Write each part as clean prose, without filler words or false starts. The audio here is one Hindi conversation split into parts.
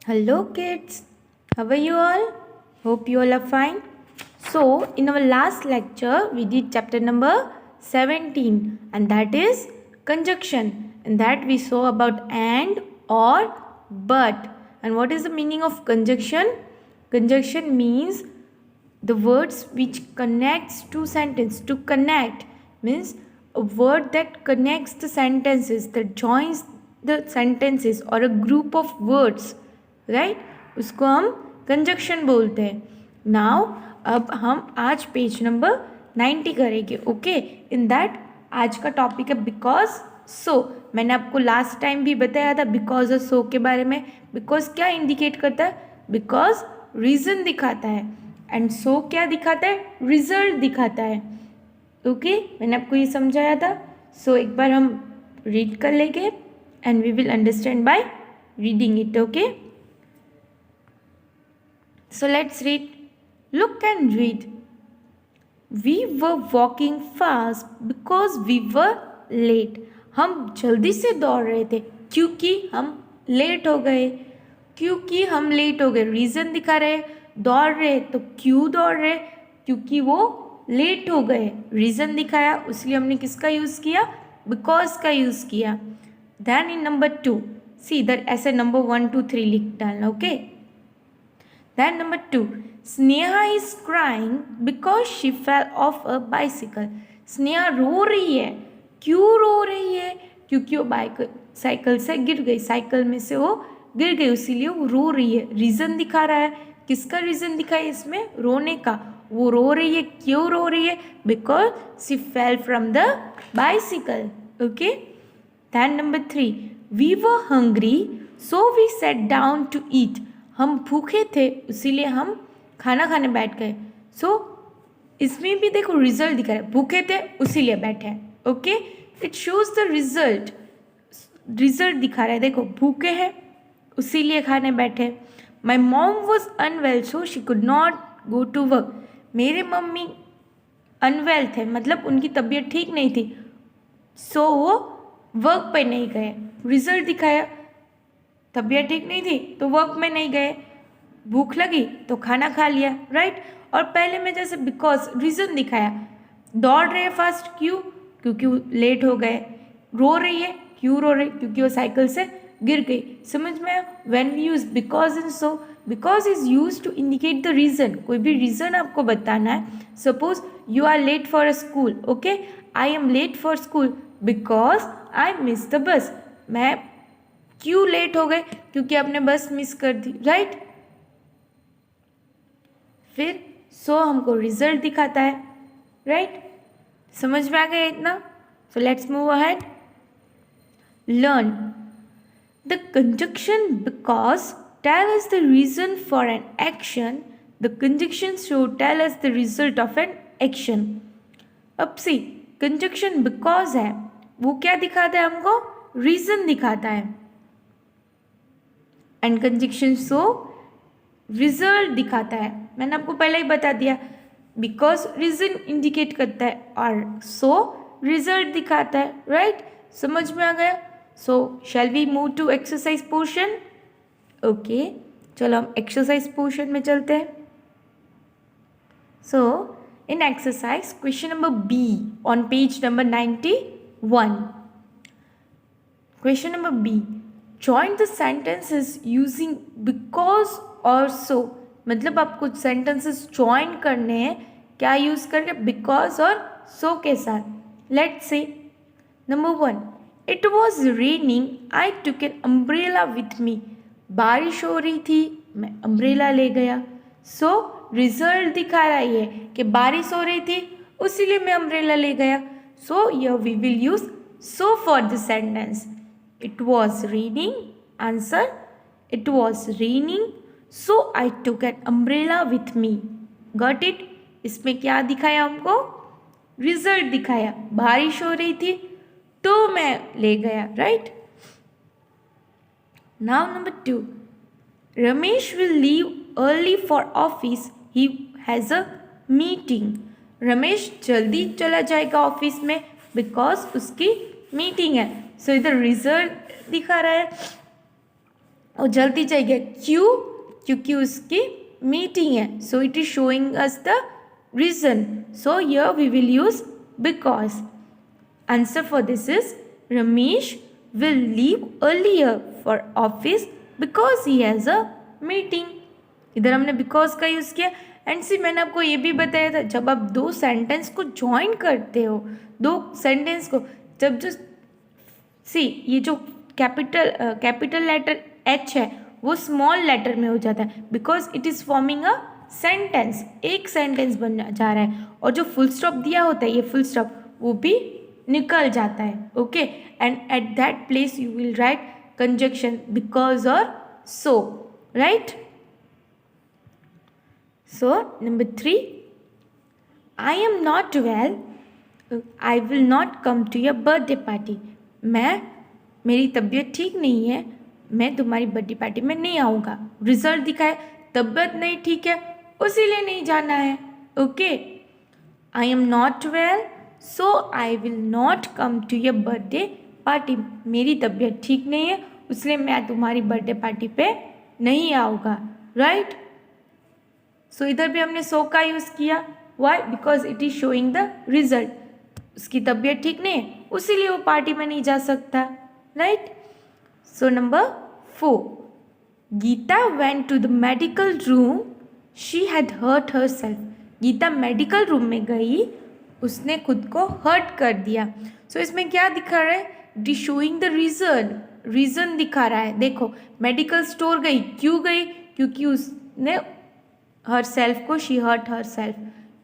Hello, kids. How are you all? Hope you all are fine. So, in our last lecture, we did chapter number 17, and that is conjunction. And that we saw about and, or, but. And what is the meaning of conjunction? Conjunction means the words which connects two sentences. To connect means a word that connects the sentences, that joins the sentences or a group of words, right उसको हम कंजक्शन बोलते हैं. नाउ अब हम आज पेज नंबर 90 करेंगे. ओके, इन दैट आज का टॉपिक है बिकॉज सो. मैंने आपको लास्ट टाइम भी बताया था बिकॉज और सो के बारे में. बिकॉज क्या इंडिकेट करता है? बिकॉज रीज़न दिखाता है, एंड सो क्या दिखाता है? रिजल्ट दिखाता है. ओके, मैंने आपको ये समझाया था. सो एक बार हम रीड कर लेंगे and we will understand by reading it. Okay, so let's read. Look and read. We were walking fast because we were late. हम जल्दी से दौड़ रहे थे क्योंकि हम लेट हो गए. क्योंकि हम लेट हो गए, रीज़न दिखा रहे. दौड़ रहे तो क्यों दौड़ रहे? क्योंकि वो लेट हो गए. रीज़न दिखाया, इसलिए हमने किसका यूज़ किया? बिकॉज का यूज़ किया. देन इन नंबर 2 सी इधर ऐसे नंबर 1 2 3 लिख डालना. Okay, then number 2, Sneha is crying because she fell off a bicycle. Sneha रो रही है. क्यों रो रही है? क्योंकि वो साइकिल से गिर गई. साइकिल में से वो गिर गई, इसीलिए वो रो रही है. रीज़न दिखा रहा है. किसका रीज़न दिखा है इसमें? रोने का. वो रो रही है. क्यों रो रही है? Because she fell from the bicycle. Okay, then number 3, we were hungry so we sat down to eat. हम भूखे थे इसीलिए हम खाना खाने बैठ गए. सो इसमें भी देखो रिजल्ट दिखा रहा है. भूखे थे इसीलिए बैठे हैं. Okay, it shows the result. Result दिखा रहा है. देखो भूखे हैं इसीलिए खाने बैठे. My mom was unwell so she could not go to work. मेरे मम्मी अनवेल थे, मतलब उनकी तबीयत ठीक नहीं थी, सो वो वर्क पे नहीं गए. रिजल्ट दिखाया. तबीयत ठीक नहीं थी तो वर्क में नहीं गए. भूख लगी तो खाना खा लिया. राइट. और पहले में जैसे बिकॉज रीज़न दिखाया. दौड़ रहे फास्ट क्यों? क्योंकि वो लेट हो गए. रो रही है. क्यों रो रही? क्योंकि वो साइकिल से गिर गई. समझ में आया? When we use because and so, because is use to indicate the reason. कोई भी रीज़न आपको बताना है. Suppose you are late for a school. Okay, I am late for school because I miss the bus. मैं क्यों लेट हो गए? क्योंकि आपने बस मिस कर दी. राइट. फिर सो हमको रिजल्ट दिखाता है. राइट. समझ में आ गया इतना? So let's move ahead. Learn the conjunction because tell us the reason for an action. The conjunction so tell us the result of an action. अब सी कंजक्शन बिकॉज है, वो क्या दिखाता है हमको? रीजन दिखाता है. एंड कंजक्शन सो रिजल्ट दिखाता है. मैंने आपको पहले ही बता दिया. बिकॉज रीजन इंडिकेट करता है और सो रिजल्ट दिखाता है. राइट. समझ में आ गया? So shall we move to exercise portion. Okay, चलो हम एक्सरसाइज पोर्शन में चलते हैं. So in exercise question number B on page number 91. Question number B, join the sentences using because or so. मतलब आपको sentences join करने हैं. क्या यूज़ करके? because और so के साथ. Let's say number 1, it was raining, I took an umbrella with me. बारिश हो रही थी, मैं अम्ब्रेला ले गया. so रिजल्ट दिखा रहा है कि बारिश हो रही थी उसीलिए मैं अम्ब्रेला ले गया. so here we will use so for the sentence. It was raining. Answer, it was raining so I took an umbrella with me. Got it? इसमें क्या दिखाया हमको? रिजल्ट दिखाया. बारिश हो रही थी तो मैं ले गया. Right. Now number 2, Ramesh will leave early for office, he has a meeting. Ramesh जल्दी चला जाएगा ऑफिस में बिकॉज उसकी मीटिंग है. सो इधर रिजल्ट दिखा रहा है. और जल्दी जाएगा, क्यों? क्योंकि उसकी मीटिंग है. So it is showing us the reason. So here we will use because. Answer for this is Ramesh will leave earlier for office because he has a meeting. इधर हमने बिकॉज का यूज़ किया. एंड सी, मैंने आपको ये भी बताया था, जब आप दो सेंटेंस को ज्वाइन करते हो, दो सेंटेंस को, जब जो सी ये जो कैपिटल लेटर एच है वो स्मॉल लेटर में हो जाता है because it is forming a sentence. एक सेंटेंस बन जा रहा है. और जो फुल स्टॉप दिया होता है, ये फुल स्टॉप, वो भी निकल जाता है. Okay, and at that place you will write conjunction because और so. Right. So number 3, I am not well, I will not come to your birthday party. मेरी तबीयत ठीक नहीं है, मैं तुम्हारी बर्थडे पार्टी में नहीं आऊँगा. रिजल्ट दिखाए, तबीयत नहीं ठीक है, उसीलिए नहीं जाना है. Okay, I am not well so I will not come to your birthday party. मेरी तबीयत ठीक नहीं है, इसलिए मैं तुम्हारी बर्थडे पार्टी पे नहीं आऊँगा. राइट. सो इधर भी हमने सो का यूज़ किया. Why? Because it is showing the result. उसकी तबीयत ठीक नहीं है, उसीलिए वो पार्टी में नहीं जा सकता. Right. So number 4, Geeta went to the medical room, she had hurt herself. Geeta medical room में गई, उसने खुद को हर्ट कर दिया. सो इसमें क्या दिखा रहा है? It is showing the reason दिखा रहा है. देखो, मेडिकल स्टोर गई, क्यों गई? क्योंकि उसने हर सेल्फ को, शी हर्ट हर सेल्फ,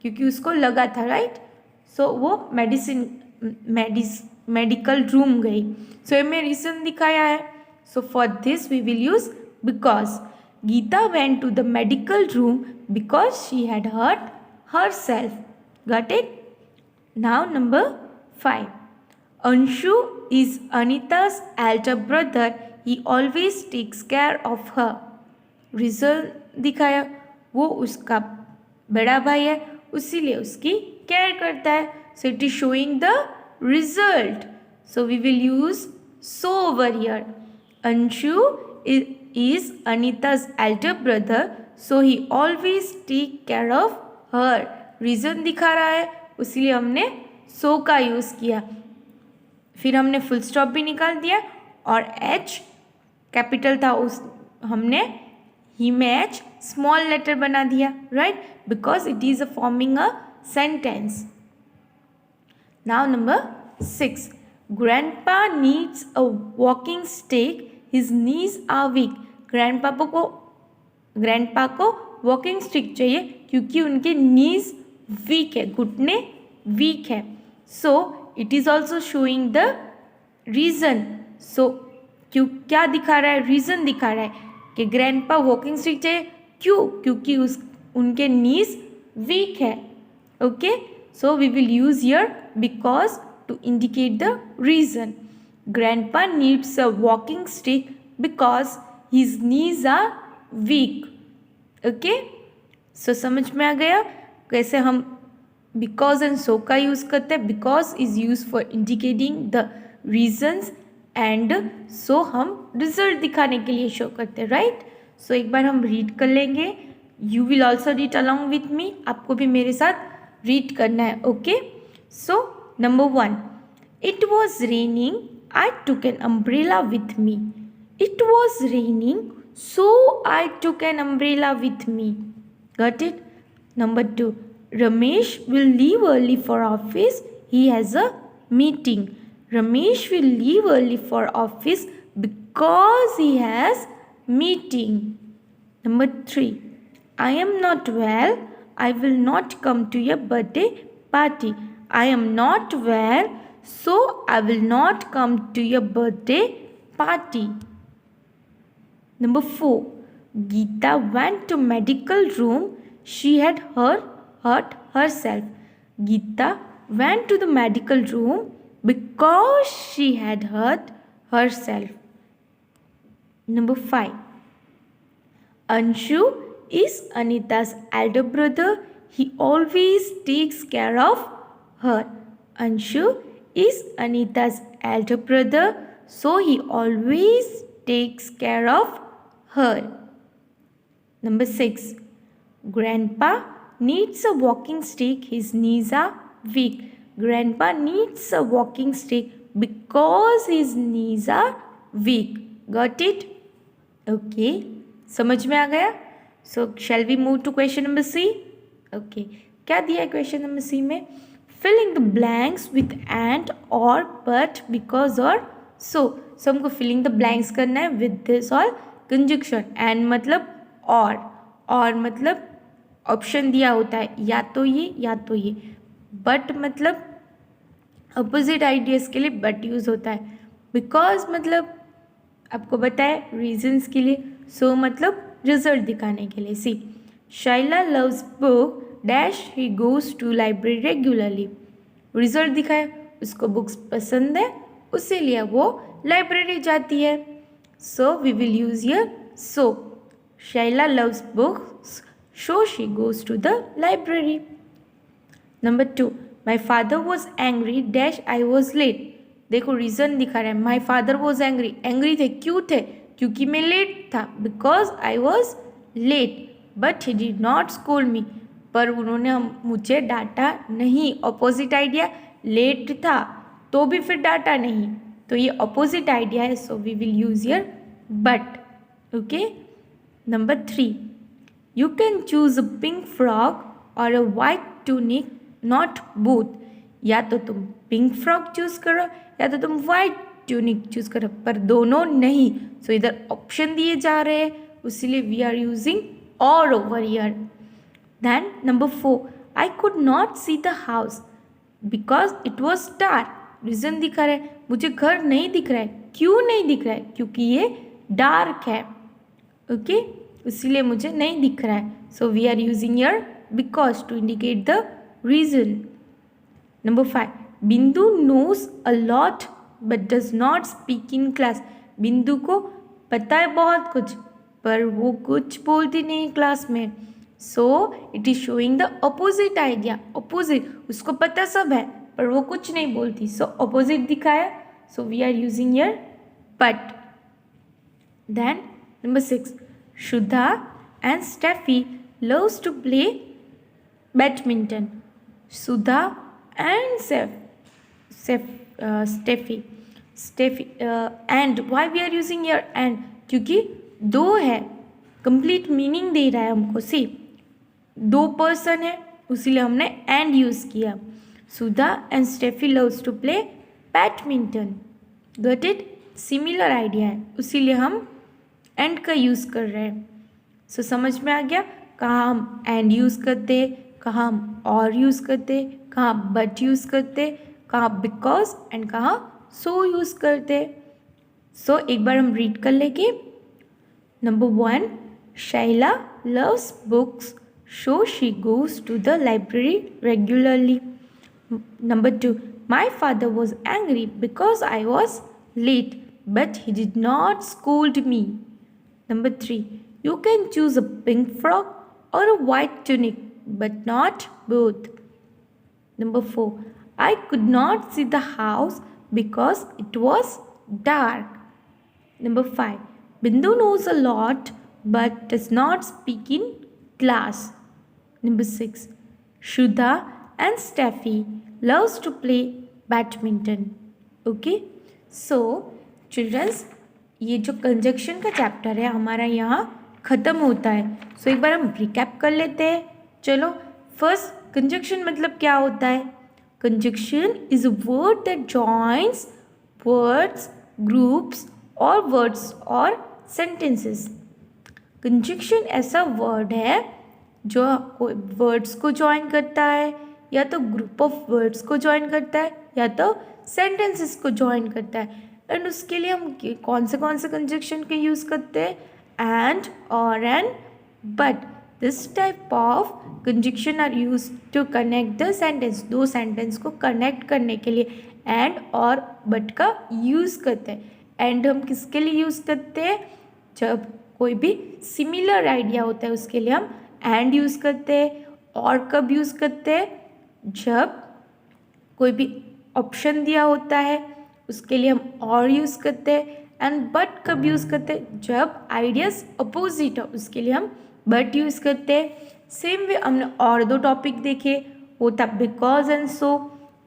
क्योंकि उसको लगा था. राइट. सो वो मेडिकल रूम गई. सो इसमें रीज़न दिखाया है. So for this we will use because. Geeta went to the medical room because she had hurt herself. Got it? Now number 5, Anshu is Anita's elder brother, he always takes care of her. Result दिखाया, वो उसका बड़ा भाई है, उसीलिए उसकी केयर करता है. So it is showing the result. So we will use so over here. Anshu is Anita's elder brother, so he always take care of her. Reason दिखा रहा है, उसीलिए हमने so का यूज़ किया. फिर हमने फुल स्टॉप भी निकाल दिया और H कैपिटल था, उस हमने ही में H स्मॉल लेटर बना दिया. Right. Because it is forming a sentence. Now number 6, grandpa needs a walking stick, his knees are weak. Grandpa को वॉकिंग स्टिक चाहिए क्योंकि उनके नीज वीक है, घुटने वीक है. So it is also showing the reason. So क्या दिखा रहा है? रीज़न दिखा रहा है कि ग्रैंडपा वॉकिंग स्टिक चाहिए. क्यों? क्योंकि उनके नीज वीक है. Okay. So we will use here because to indicate the reason. Grandpa needs a walking stick because his knees are weak. Okay? So समझ में आ गया कैसे हम because and so का यूज़ करते हैं. Because is used for indicating the reasons and so हम result दिखाने के लिए शो करते हैं. राइट. सो एक बार हम रीड कर लेंगे. You will also read along with me. आपको भी मेरे साथ रीड करना है. Okay. So number 1, it was raining, I took an umbrella with me. It was raining, so I took an umbrella with me. Got it? Number 2, Ramesh will leave early for office. He has a meeting. Ramesh will leave early for office because he has meeting. Number 3, I am not well. I will not come to your birthday party. I am not well, so I will not come to your birthday party. Number 4, Geeta went to medical room. She had hurt herself. Geeta went to the medical room because she had hurt herself. Number 5, Anshu is Anita's elder brother. He always takes care of her. Anshu is Anita's elder brother, so he always takes care of her. Number 6. Grandpa needs a walking stick. His knees are weak. Grandpa needs a walking stick because his knees are weak. Got it? Okay. समझ में आ गया? So shall we move to question number C? Okay. क्या दिया है question number C में? Filling the blanks with and or but because or so. So हमको filling the blanks करना है with this or conjunction. And मतलब और मतलब ऑप्शन दिया होता है या तो ये बट मतलब अपोजिट आइडियाज के लिए बट यूज़ होता है. बिकॉज मतलब आपको बताया रीजंस के लिए. सो मतलब रिजल्ट दिखाने के लिए. C Shaila loves book dash he goes to library regularly. Result दिखाया उसको बुक्स पसंद है इसीलिए वो लाइब्रेरी जाती है. So we will use here so. Shaila loves books so she goes to the library. Number 2. My father was angry dash I was late. देखो रीज़न दिखा रहा है. My father was angry. Angry थे. क्यों थे? क्योंकि मैं लेट था. Because I was late. But he did not scold me. पर उन्होंने मुझे डांटा नहीं. Opposite idea. लेट था तो भी फिर डांटा नहीं. तो ये ऑपोजिट आइडिया है. So we will use here but. Okay. Number 3. You can choose a pink frock or a white tunic, not both. या तो तुम पिंक फ्रॉक चूज करो या तो तुम वाइट ट्यूनिक चूज करो, पर दोनों नहीं. सो इधर ऑप्शन दिए जा रहे हैं इसीलिए वी आर यूजिंग और over here. Then number 4. I could not see the house because it was dark. Reason दिखा रहा है मुझे घर नहीं दिख रहा है. क्यों नहीं दिख रहा है? क्योंकि ये डार्क है. ओके इसीलिए मुझे नहीं दिख रहा है. So we are using here because to indicate the reason. Number 5. Bindu knows a lot but does not speak in class. Bindu को पता है बहुत कुछ पर वो कुछ बोलती नहीं क्लास में. सो it is showing the opposite idea. Opposite उसको पता सब है पर वो कुछ नहीं बोलती. सो अपोजिट दिखाया. So we are using here but. Then number 6. Shudha and Steffi loves to play badminton. Shudha and Steffi and why we are using here and? क्योंकि दो है. कंप्लीट मीनिंग दे रहा है हमको. सी दो पर्सन है इसीलिए हमने एंड यूज़ किया. Shudha and Steffi loves to play badminton. Got it? Similar idea है इसीलिए हम एंड का यूज़ कर रहे हैं. सो समझ में आ गया कहाँ हम एंड यूज़ करते, कहाँ हम और यूज़ करते, कहाँ बट यूज़ करते, कहाँ बिकॉज एंड कहाँ सो यूज़ करते. सो एक बार हम रीड कर लेंगे. Number 1. Shaila loves books so she goes to the library regularly. Number 2. My father was angry because I was late but he did not scold me. Number 3. You can choose a pink frock or a white tunic, but not both. Number 4. I could not see the house because it was dark. Number 5. Bindu knows a lot but does not speak in class. Number 6. Shudha and Steffi loves to play badminton. Okay. So, children, ये जो कंजक्शन का चैप्टर है हमारा यहाँ ख़त्म होता है. सो एक बार हम रिकैप कर लेते हैं. चलो. फर्स्ट कंजक्शन मतलब क्या होता है? Conjunction is a word that joins words groups और वर्ड्स और सेंटेंसेस. कंजक्शन ऐसा वर्ड है जो कोई वर्ड्स को जॉइन करता है या तो ग्रुप ऑफ वर्ड्स को जॉइन करता है या तो सेंटेंसेस को जॉइन करता है. एंड उसके लिए हम कौन से कंजक्शन के यूज़ करते हैं? एंड और and but. This type of conjunction are use to connect the sentence. दो सेंटेंस को कनेक्ट करने के लिए एंड और बट का यूज़ करते हैं. एंड हम किसके लिए यूज़ करते हैं? जब कोई भी सिमिलर आइडिया होता है उसके लिए हम एंड यूज़ करते हैं. और कब यूज़ करते हैं? जब कोई भी ऑप्शन दिया होता है उसके लिए हम और यूज़ करते हैं. एंड बट कब यूज़ करते हैं, जब आइडियाज अपोजिट हो उसके लिए हम बट यूज़ करते हैं। सेम वे हमने और दो टॉपिक देखे, वो था बिकॉज एंड सो।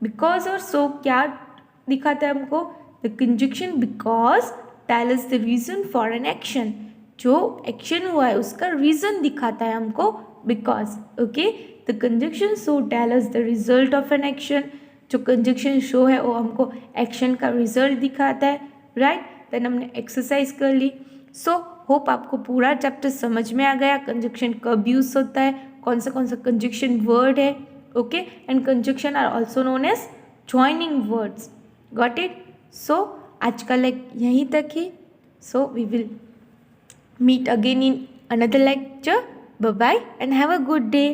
बिकॉज और सो क्या दिखाता है हमको, the conjunction because tell us the reason for an action, जो एक्शन हुआ है उसका रीजन दिखाता है हमको because. Okay, the conjunction so tell us the result of an action, जो कंजक्शन शो है वो हमको एक्शन का रिजल्ट दिखाता है, राइट। देन हमने एक्सरसाइज कर ली। सो होप आपको पूरा चैप्टर समझ में आ गया, कंजक्शन कब यूज होता है, कौन सा कंजक्शन वर्ड है। Okay, and conjunction are also known as joining words. Got it. So आज का लेक्चर यहीं तक ही। So we will meet again in another lecture. Bye bye and have a good day.